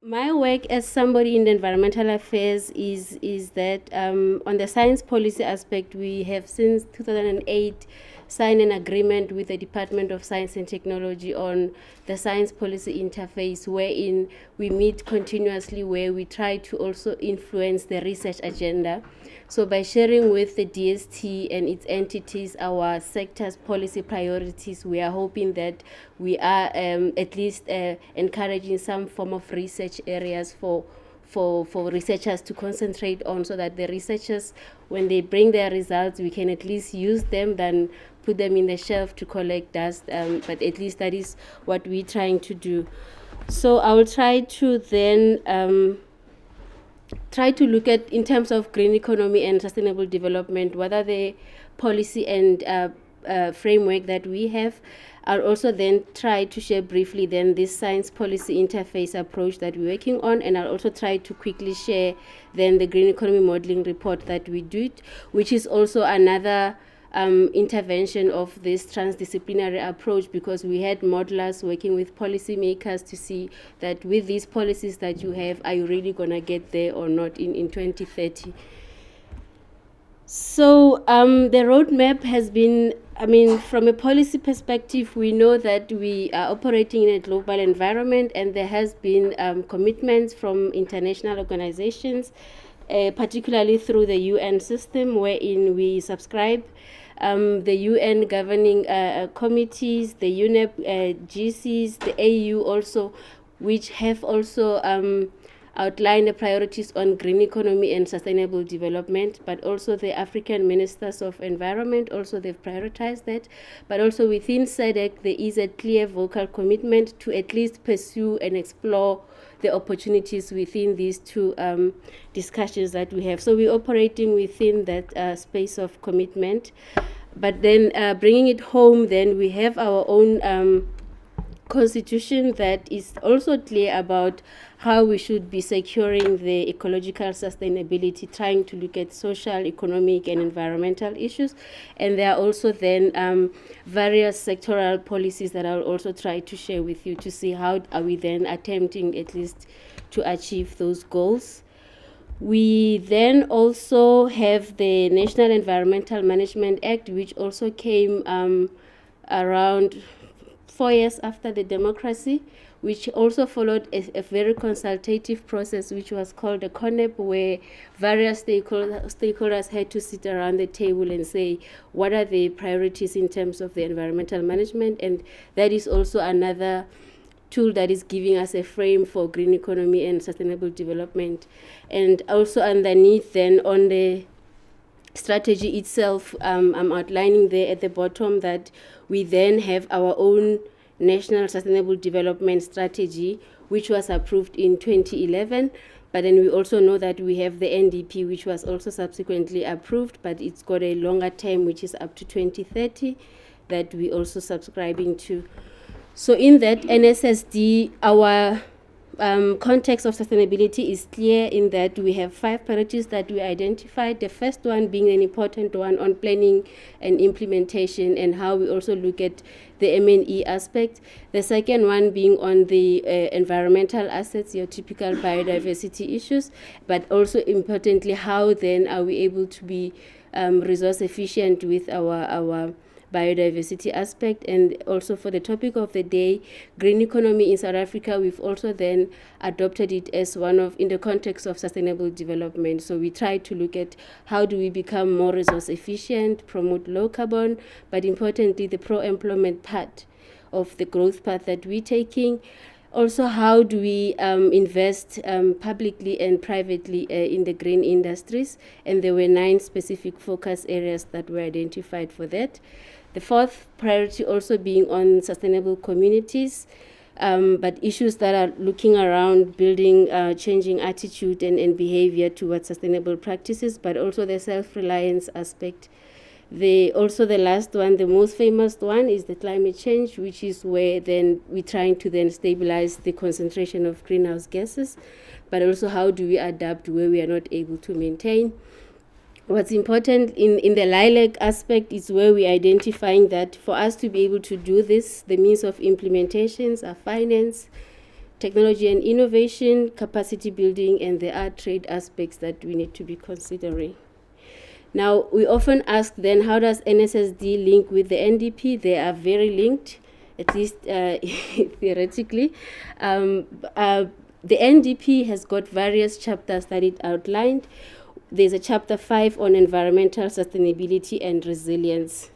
My work as somebody in the environmental affairs is that on the science policy aspect, we have since 2008 signed an agreement with the Department of Science and Technology on the science policy interface, wherein we meet continuously, where we try to also influence the research agenda. So by sharing with the DST and its entities our sector's policy priorities, we are hoping that we are at least encouraging some form of research areas for researchers to concentrate on, so that the researchers, when they bring their results, we can at least use them than put them in the shelf to collect dust. But at least that is what we're trying to do. So I will try to then try to look at, in terms of green economy and sustainable development, what are the policy and framework that we have. I'll also then try to share briefly then this science policy interface approach that we're working on, and I'll also try to quickly share then the green economy modeling report that we did, which is also another intervention of this transdisciplinary approach, because we had modelers working with policymakers to see that with these policies that you have, are you really going to get there or not in 2030. So the roadmap has been, from a policy perspective, we know that we are operating in a global environment, and there has been commitments from international organizations, particularly through the UN system, wherein we subscribe the UN governing committees, the UNEP GCs, the AU also, which have also outlined the priorities on green economy and sustainable development, but also the African Ministers of Environment, also they've prioritized that. But also within SADC, there is a clear vocal commitment to at least pursue and explore the opportunities within these two discussions that we have. So we're operating within that space of commitment. But then bringing it home, then we have our own constitution that is also clear about how we should be securing the ecological sustainability, trying to look at social, economic, and environmental issues. And there are also then various sectoral policies that I'll also try to share with you to see how are we then attempting at least to achieve those goals. We then also have the National Environmental Management Act, which also came around 4 years after the democracy, which also followed a very consultative process, which was called a CONEP, where various stakeholders had to sit around the table and say, what are the priorities in terms of the environmental management? And that is also another tool that is giving us a frame for green economy and sustainable development. And also underneath then on the strategy itself, I'm outlining there at the bottom that we then have our own National Sustainable Development Strategy, which was approved in 2011. But then we also know that we have the NDP, which was also subsequently approved, but it's got a longer term, which is up to 2030, that we also subscribing to. So in that NSSD, our context of sustainability is clear in that we have 5 priorities that we identified. The first one being an important one on planning and implementation, and how we also look at the M&E aspect. The second one being on the environmental assets, your typical biodiversity issues, but also importantly, how then are we able to be resource efficient with our biodiversity aspect. And also for the topic of the day, green economy in South Africa, we've also then adopted it as one of, in the context of sustainable development. So we try to look at how do we become more resource efficient, promote low carbon, but importantly the pro-employment part of the growth path that we're taking. Also, how do we invest publicly and privately in the green industries? And there were 9 specific focus areas that were identified for that. The fourth priority also being on sustainable communities, but issues that are looking around building, changing attitude and behavior towards sustainable practices, but also the self-reliance aspect. Also the last one, the most famous one, is the climate change, which is where then we're trying to then stabilize the concentration of greenhouse gases, but also how do we adapt where we are not able to maintain. What's important in the lilac aspect is where we're identifying that for us to be able to do this, the means of implementations are finance, technology and innovation, capacity building, and there are trade aspects that we need to be considering. Now, we often ask then, how does NSSD link with the NDP? They are very linked, at least theoretically. The NDP has got various chapters that it outlined. There's a chapter 5 on environmental sustainability and resilience.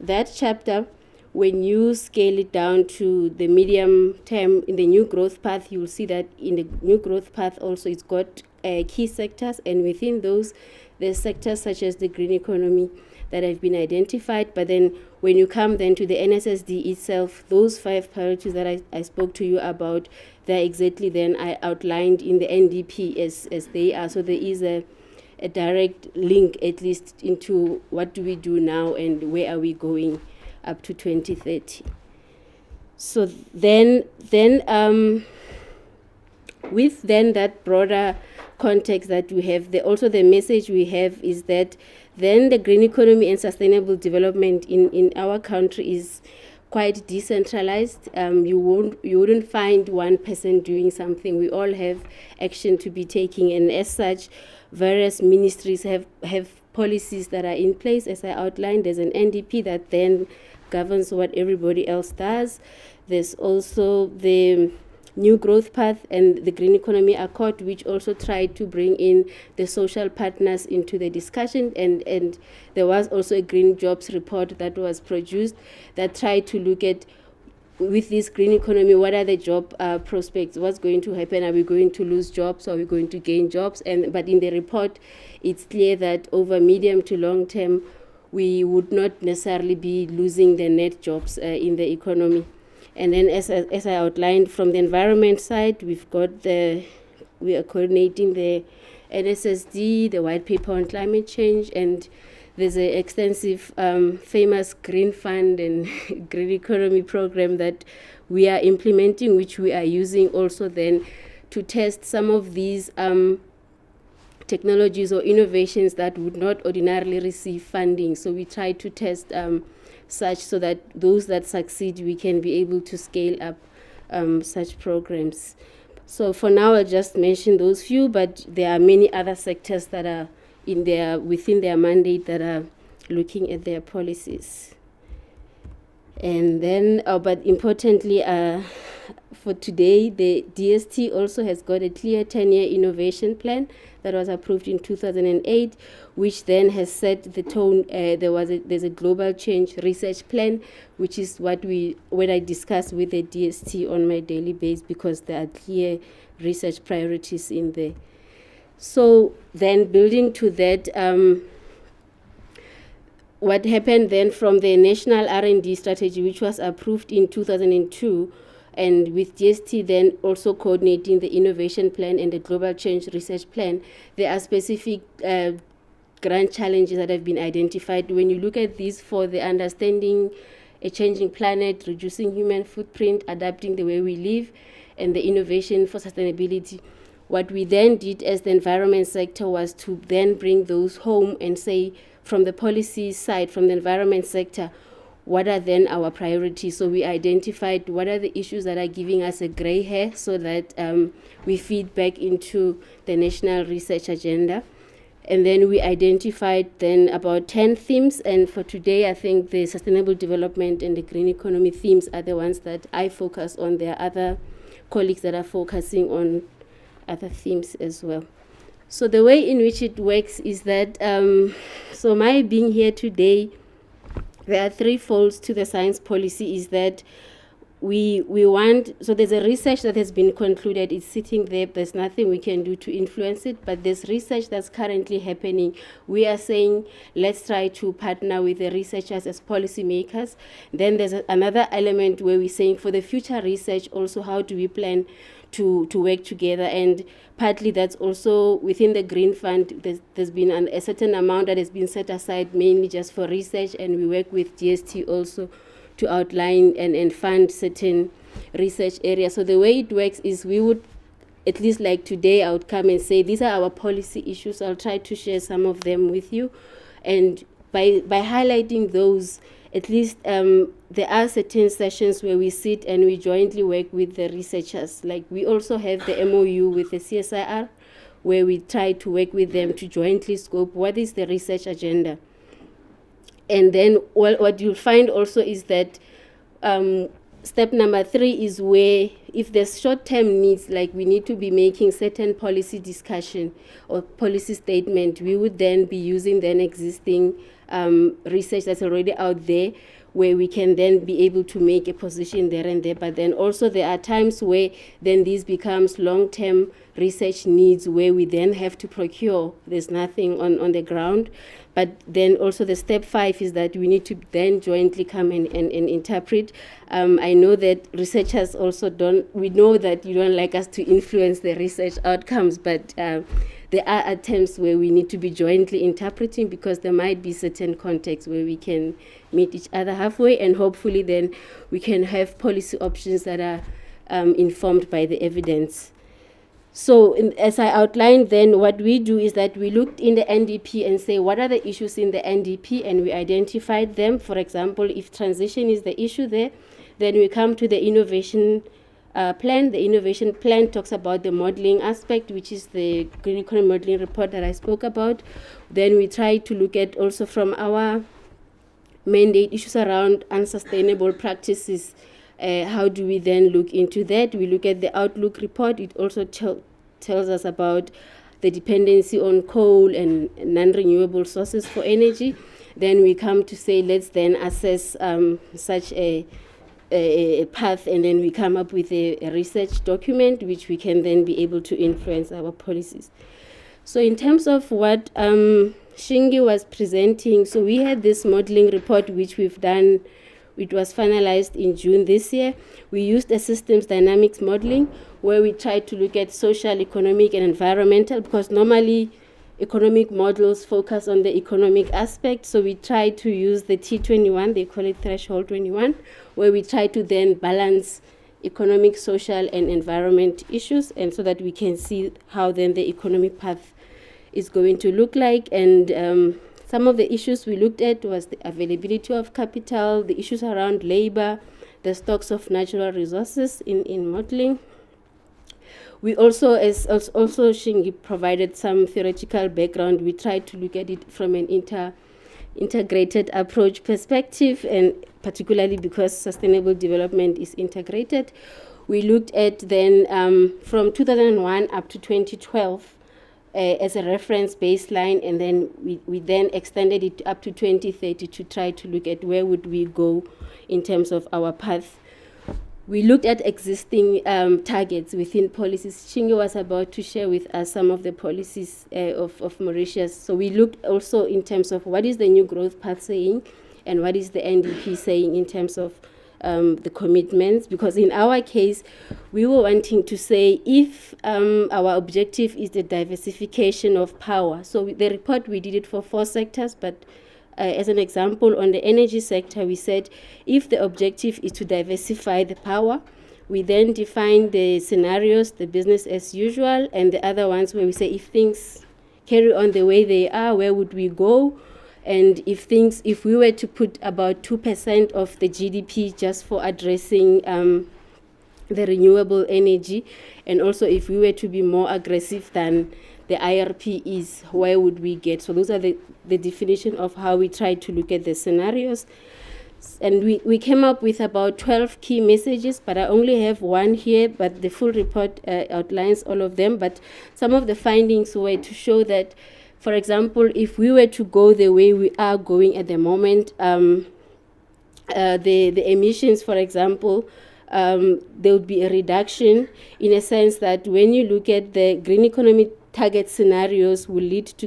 That chapter, when you scale it down to the medium term in the new growth path, you'll see that in the new growth path also it's got key sectors, and within those there's sectors such as the green economy that have been identified. But then when you come then to the NSSD itself, those 5 priorities that I spoke to you about, they're exactly then I outlined in the NDP as they are. So there is a direct link, at least, into what do we do now and where are we going up to 2030. So then with then that broader context that we have, also the message we have is that then the green economy and sustainable development in our country is quite decentralized. You wouldn't find one person doing something. We all have action to be taking, and as such, various ministries have policies that are in place. As I outlined, there's an NDP that then governs what everybody else does. There's also the New Growth Path and the Green Economy Accord, which also tried to bring in the social partners into the discussion. And there was also a Green Jobs report that was produced that tried to look at, with this green economy, what are the job prospects? What's going to happen? Are we going to lose jobs, or are we going to gain jobs? But in the report, it's clear that over medium to long term, we would not necessarily be losing the net jobs in the economy. And then as I outlined, from the environment side, we are coordinating the NSSD, the white paper on climate change, and there's an extensive famous green fund and green economy program that we are implementing, which we are using also then to test some of these technologies or innovations that would not ordinarily receive funding. So we try to test such so that those that succeed, we can be able to scale up such programs. So for now, I'll just mention those few, but there are many other sectors that are within their mandate that are looking at their policies. And then, but importantly, for today, the DST also has got a clear 10-year innovation plan that was approved in 2008, which then has set the tone. There's a global change research plan, which is what I discuss with the DST on my daily basis, because there are clear research priorities in there. So then building to that, what happened then from the National R&D Strategy, which was approved in 2002, and with DST then also coordinating the innovation plan and the global change research plan, there are specific grand challenges that have been identified. When you look at these for the understanding a changing planet, reducing human footprint, adapting the way we live, and the innovation for sustainability, what we then did as the environment sector was to then bring those home and say, from the policy side, from the environment sector, what are then our priorities? So we identified what are the issues that are giving us a gray hair, so that we feed back into the national research agenda. And then we identified then about 10 themes. And for today, I think the sustainable development and the green economy themes are the ones that I focus on. There are other colleagues that are focusing on other themes as well. So the way in which it works is that, so my being here today, there are 3 folds to the science policy. Is that we want, so there's a research that has been concluded, it's sitting there, there's nothing we can do to influence it, but there's research that's currently happening. We are saying, let's try to partner with the researchers as policymakers. Then there's another element where we're saying, for the future research also, how do we plan to work together? And partly that's also within the Green Fund, there's been a certain amount that has been set aside mainly just for research, and we work with DST also to outline and fund certain research areas. So the way it works is we would, at least like today, I would come and say, these are our policy issues. I'll try to share some of them with you. And by highlighting those at least there are certain sessions where we sit and we jointly work with the researchers. Like we also have the MOU with the CSIR, where we try to work with them to jointly scope what is the research agenda. And then what you'll find also is that step number 3 is where if there's short-term needs, like we need to be making certain policy discussion or policy statement, we would then be using then existing research that's already out there, where we can then be able to make a position there and there. But then also there are times where then this becomes long-term research needs, where we then have to procure. There's nothing on the ground. But then also the step 5 is that we need to then jointly come and interpret. I know that researchers also we know that you don't like us to influence the research outcomes, but there are attempts where we need to be jointly interpreting, because there might be certain contexts where we can meet each other halfway, and hopefully then we can have policy options that are informed by the evidence. So as I outlined, then what we do is that we looked in the NDP and say, what are the issues in the NDP? And we identified them. For example, if transition is the issue there, then we come to the innovation plan. The innovation plan talks about the modeling aspect, which is the green economy modeling report that I spoke about. Then we try to look at also from our mandate issues around unsustainable practices. How do we then look into that? We look at the outlook report. It also tells us about the dependency on coal and non-renewable sources for energy. Then we come to say, let's then assess such a path, and then we come up with a research document which we can then be able to influence our policies. So in terms of what Shingi was presenting, so we had this modeling report which we've done. It was finalized in June this year. We used a systems dynamics modeling where we tried to look at social, economic, and environmental, because normally economic models focus on the economic aspect. So we tried to use the T21, they call it threshold 21, where we try to then balance economic, social, and environment issues, and so that we can see how then the economic path is going to look like. And some of the issues we looked at was the availability of capital, the issues around labor, the stocks of natural resources in modeling. We also, as also Shingi provided some theoretical background, we tried to look at it from an integrated approach perspective, and particularly because sustainable development is integrated. We looked at then from 2001 up to 2012, as a reference baseline, and then we then extended it up to 2030 to try to look at where would we go in terms of our path. We looked at existing targets within policies. Shingi was about to share with us some of the policies of Mauritius. So we looked also in terms of what is the new growth path saying, and what is the NDP saying in terms of the commitments, because in our case, we were wanting to say if our objective is the diversification of power. So the report, we did it for 4 sectors, but as an example, on the energy sector, we said if the objective is to diversify the power, we then define the scenarios, the business as usual, and the other ones where we say if things carry on the way they are, where would we go? And if we were to put about 2% of the GDP just for addressing the renewable energy, and also if we were to be more aggressive than the IRP is, where would we get? So those are the definition of how we try to look at the scenarios. And we came up with about 12 key messages, but I only have one here, but the full report outlines all of them. But some of the findings were to show that, for example, if we were to go the way we are going at the moment, the emissions, for example, there would be a reduction, in a sense that when you look at the green economy target scenarios, will lead to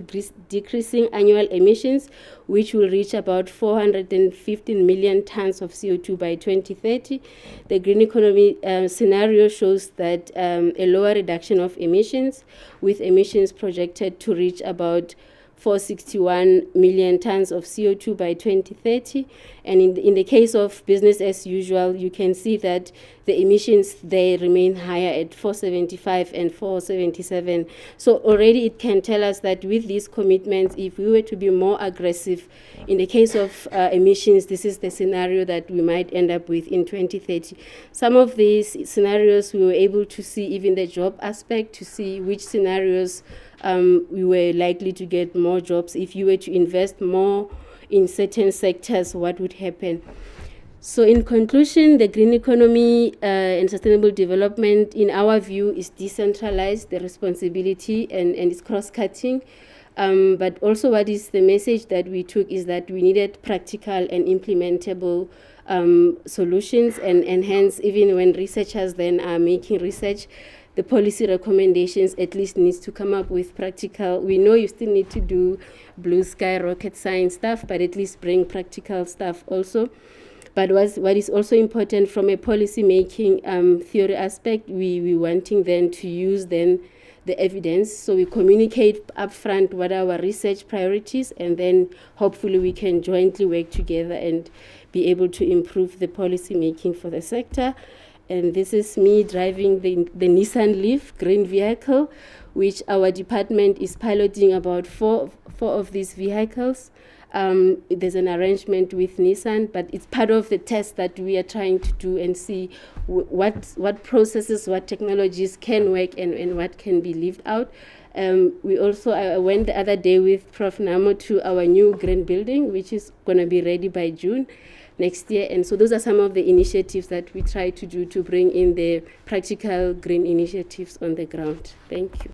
decreasing annual emissions, which will reach about 415 million tons of CO2 by 2030. The green economy scenario shows that a lower reduction of emissions, with emissions projected to reach about 461 million tons of CO2 by 2030. And in the case of business as usual, you can see that the emissions, they remain higher at 475 and 477. So already it can tell us that with these commitments, if we were to be more aggressive in the case of emissions, this is the scenario that we might end up with in 2030. Some of these scenarios we were able to see even the job aspect, to see which scenarios we were likely to get more jobs. If you were to invest more in certain sectors, what would happen? So in conclusion, the green economy and sustainable development, in our view, is decentralized, the responsibility, and it's cross-cutting. But also what is the message that we took is that we needed practical and implementable solutions, and hence, even when researchers then are making research, the policy recommendations at least needs to come up with practical. We know you still need to do blue sky rocket science stuff, but at least bring practical stuff also. But what is also important from a policy making theory aspect, we wanting then to use then the evidence. So we communicate upfront what are our research priorities, and then hopefully we can jointly work together and be able to improve the policy making for the sector. And this is me driving the Nissan Leaf green vehicle, which our department is piloting about four of these vehicles. There's an arrangement with Nissan, but it's part of the test that we are trying to do and see what processes, what technologies can work and what can be lived out. We also, I went the other day with Prof. Namo to our new green building, which is going to be ready by June next year. And so those are some of the initiatives that we try to do to bring in the practical green initiatives on the ground. Thank you.